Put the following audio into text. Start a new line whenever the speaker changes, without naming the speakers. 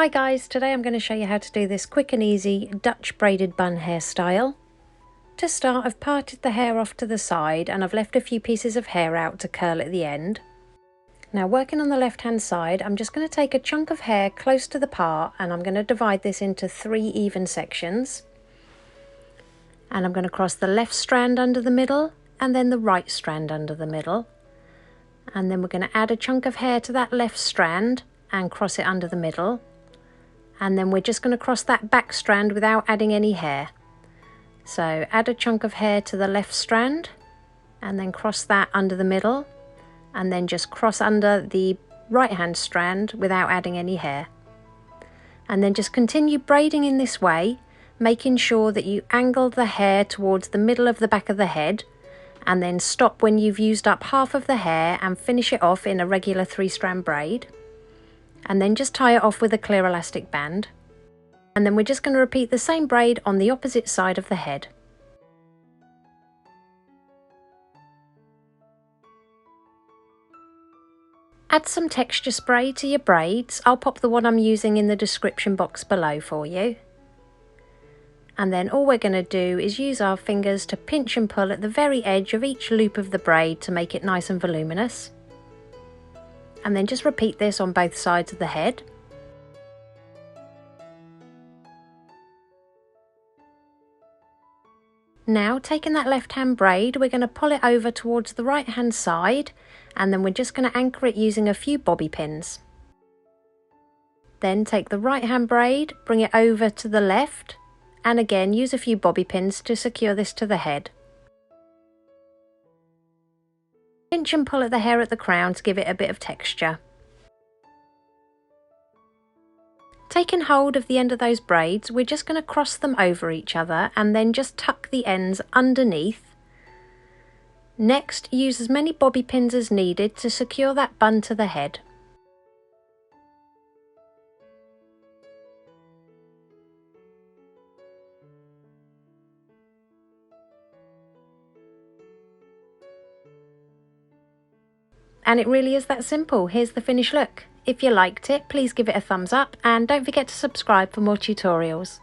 Hi guys, today I'm going to show you how to do this quick and easy Dutch braided bun hairstyle. To start, I've parted the hair off to the side and I've left a few pieces of hair out to curl at the end. Now working on the left hand side, I'm just going to take a chunk of hair close to the part and I'm going to divide this into 3 even sections. And I'm going to cross the left strand under the middle and then the right strand under the middle. And then we're going to add a chunk of hair to that left strand and cross it under the middle. And then we're just going to cross that back strand without adding any hair. So add a chunk of hair to the left strand and then cross that under the middle and then just cross under the right hand strand without adding any hair. And then just continue braiding in this way, making sure that you angle the hair towards the middle of the back of the head and then stop when you've used up half of the hair and finish it off in a regular 3-strand braid. And then just tie it off with a clear elastic band. And then we're just going to repeat the same braid on the opposite side of the head. Add some texture spray to your braids. I'll pop the one I'm using in the description box below for you. And then all we're going to do is use our fingers to pinch and pull at the very edge of each loop of the braid to make it nice and voluminous. And then just repeat this on both sides of the head. Now taking that left hand braid, we're going to pull it over towards the right hand side and then we're just going to anchor it using a few bobby pins. Then take the right hand braid, bring it over to the left and again use a few bobby pins to secure this to the head. Pinch and pull at the hair at the crown to give it a bit of texture. Taking hold of the end of those braids, we're just going to cross them over each other and then just tuck the ends underneath. Next, use as many bobby pins as needed to secure that bun to the head. And it really is that simple. Here's the finished look. If you liked it, please give it a thumbs up and don't forget to subscribe for more tutorials.